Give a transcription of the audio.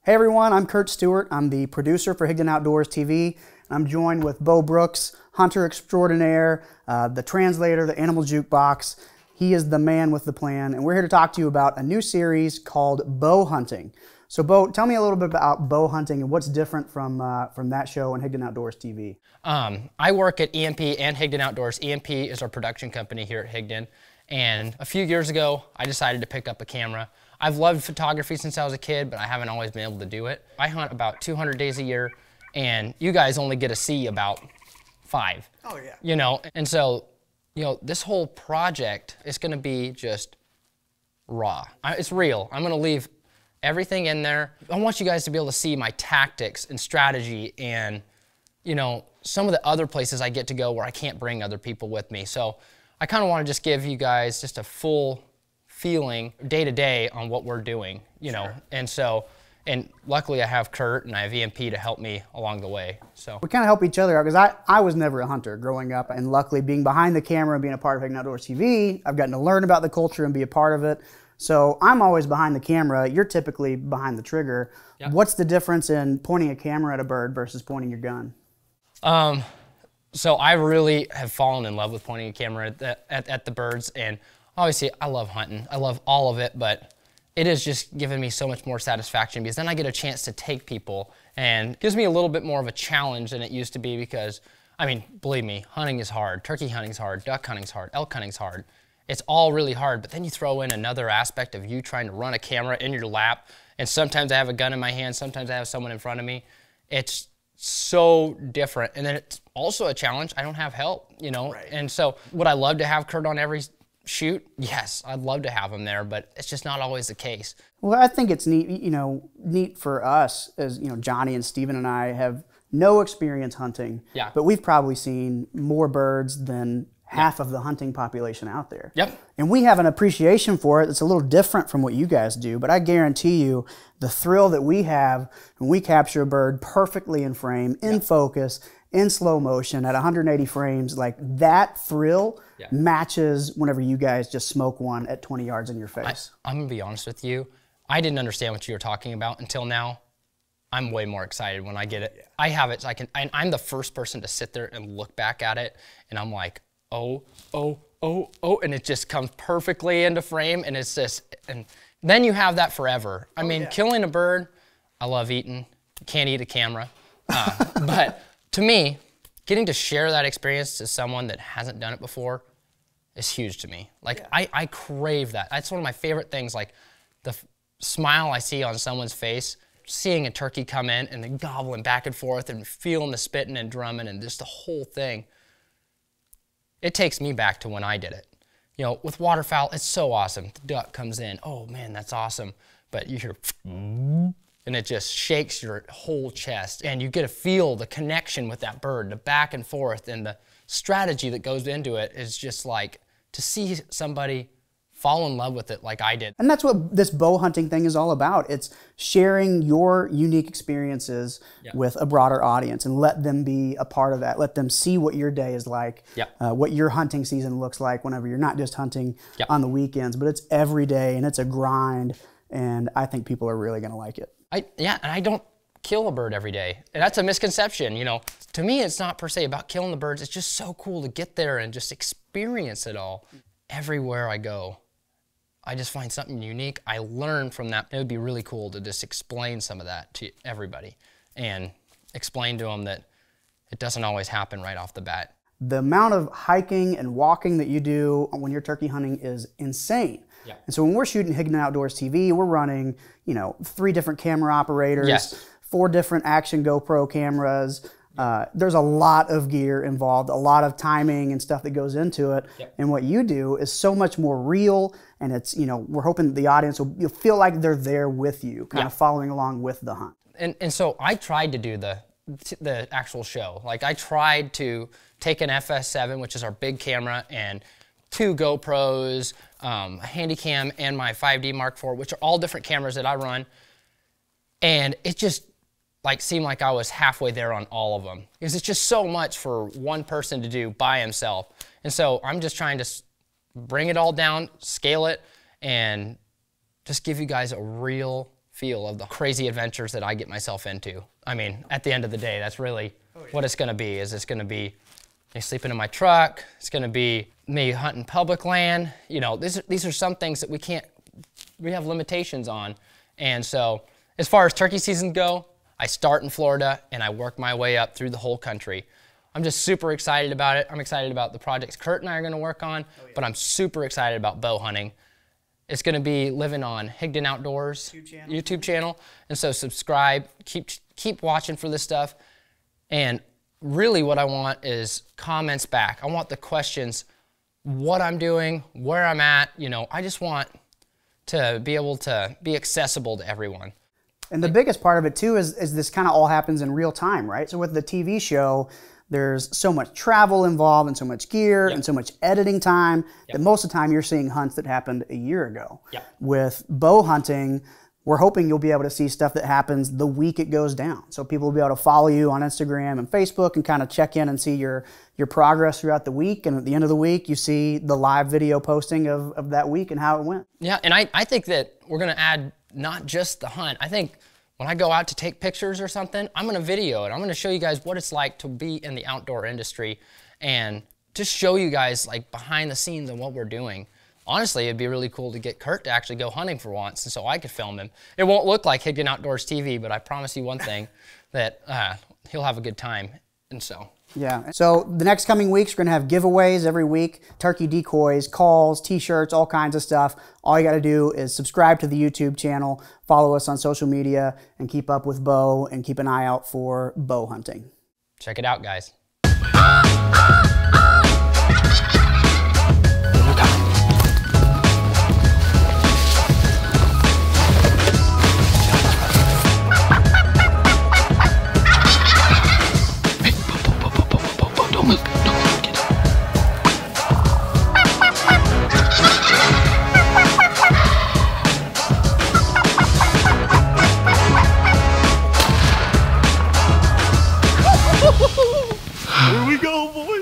Hey everyone, I'm Kurt Stewart. I'm the producer for Higdon Outdoors TV. I'm joined with Beau Brooks, hunter extraordinaire, the translator, the animal jukebox. He is the man with the plan, and we're here to talk to you about a new series called Beau Hunting. So Beau, tell me a little bit about Beau Hunting and what's different from that show and Higdon Outdoors TV. I work at EMP and Higdon Outdoors. EMP is our production company here at Higdon, and a few years ago I decided to pick up a camera. I've loved photography since I was a kid, but I haven't always been able to do it. I hunt about 200 days a year, and you guys only get to see about 5. Oh yeah. You know, and so, this whole project is gonna be just raw. It's real. I'm gonna leave everything in there. I want you guys to be able to see my tactics and strategy and, some of the other places I get to go where I can't bring other people with me. So I kind of want to just give you guys just a full feeling day to day on what we're doing, Sure. And luckily I have Kurt and I have EMP to help me along the way. So we kind of help each other out because I was never a hunter growing up, and luckily being behind the camera and being a part of Higdon Outdoors TV, I've gotten to learn about the culture and be a part of it. So I'm always behind the camera. You're typically behind the trigger. Yep. What's the difference in pointing a camera at a bird versus pointing your gun? So I really have fallen in love with pointing a camera at the birds, and obviously I love hunting. I love all of it, but it has just given me so much more satisfaction because then I get a chance to take people, and gives me a little bit more of a challenge than it used to be because, I mean, believe me, hunting is hard. Turkey hunting is hard. Duck hunting is hard. Elk hunting is hard. It's all really hard, but then you throw in another aspect of you trying to run a camera in your lap, and sometimes I have a gun in my hand, sometimes I have someone in front of me. It's so different, and then it's also a challenge. I don't have help, Right. And so would I love to have Kurt on every shoot? Yes, I'd love to have him there, but it's just not always the case. Well, I think it's neat, neat for us as, Johnny and Steven and I have no experience hunting, yeah. But we've probably seen more birds than half of the hunting population out there. Yep. And we have an appreciation for it. It's a little different from what you guys do, but I guarantee you the thrill that we have when we capture a bird perfectly in frame, in focus, in slow motion at 180 frames, like that thrill matches whenever you guys just smoke one at 20 yards in your face. I'm gonna be honest with you. I didn't understand what you were talking about until now. I'm way more excited when I get it. Yeah. I have it, so I'm the first person to sit there and look back at it, and I'm like, oh, and it just comes perfectly into frame, and it's just, and then you have that forever. I mean, killing a bird, I love eating. Can't eat a camera. But to me, getting to share that experience to someone that hasn't done it before is huge to me. Like, I crave that. That's one of my favorite things, like the smile I see on someone's face, seeing a turkey come in and then gobbling back and forth and feeling the spitting and drumming and just the whole thing. It takes me back to when I did it. With waterfowl, it's so awesome. The duck comes in, oh man, that's awesome. But you hear, and it just shakes your whole chest, and you get to feel the connection with that bird, the back and forth, and the strategy that goes into it is just like to see somebody fall in love with it like I did. And that's what this bow hunting thing is all about. It's sharing your unique experiences with a broader audience and let them be a part of that. Let them see what your day is like, what your hunting season looks like whenever you're not just hunting on the weekends, but it's every day and it's a grind, and I think people are really gonna like it. And I don't kill a bird every day. And that's a misconception, To me, it's not per se about killing the birds. It's just so cool to get there and just experience it all. Everywhere I go, I just find something unique. I learn from that. It would be really cool to just explain some of that to everybody and explain to them that it doesn't always happen right off the bat. The amount of hiking and walking that you do when you're turkey hunting is insane. Yeah. And so when we're shooting Higdon Outdoors TV, we're running, 3 different camera operators, 4 different action GoPro cameras. There's a lot of gear involved, a lot of timing and stuff that goes into it. And what you do is so much more real, and it's, we're hoping the audience will feel like they're there with you, kind of following along with the hunt. And so I tried to do the actual show. Like, I tried to take an FS7, which is our big camera, and 2 GoPros, a Handycam, and my 5D Mark IV, which are all different cameras that I run, and it just seemed like I was halfway there on all of them, because it's just so much for one person to do by himself. And so I'm just trying to bring it all down, scale it, and just give you guys a real feel of the crazy adventures that I get myself into. I mean, at the end of the day, that's really what it's gonna be. Is it's gonna be me sleeping in my truck, it's gonna be me hunting public land. You know, these are some things that we have limitations on. And so, as far as turkey season go, I start in Florida and I work my way up through the whole country. I'm just super excited about it. I'm excited about the projects Kurt and I are gonna work on, but I'm super excited about bow hunting. It's gonna be living on Higdon Outdoors YouTube channel. And so subscribe, keep watching for this stuff. And really what I want is comments back. I want the questions, what I'm doing, where I'm at. You know, I just want to be able to be accessible to everyone. And the biggest part of it too is this kind of all happens in real time, right? So with the TV show, there's so much travel involved and so much gear and so much editing time that most of the time you're seeing hunts that happened a year ago. With bow hunting, we're hoping you'll be able to see stuff that happens the week it goes down. So people will be able to follow you on Instagram and Facebook and kind of check in and see your progress throughout the week. And at the end of the week, you see the live video posting of that week and how it went. Yeah, and I think that we're gonna add not just the hunt. I think when I go out to take pictures or something, I'm gonna video it. I'm gonna show you guys what it's like to be in the outdoor industry and just show you guys like behind the scenes and what we're doing. Honestly, it'd be really cool to get Kurt to actually go hunting for once, and so I could film him. It won't look like Higdon Outdoors TV, but I promise you one thing, that he'll have a good time, and so. Yeah, so the next coming weeks, we're gonna have giveaways every week, turkey decoys, calls, t-shirts, all kinds of stuff. All you gotta do is subscribe to the YouTube channel, follow us on social media, and keep up with Beau, and keep an eye out for bow hunting. Check it out, guys. Here we go, boys.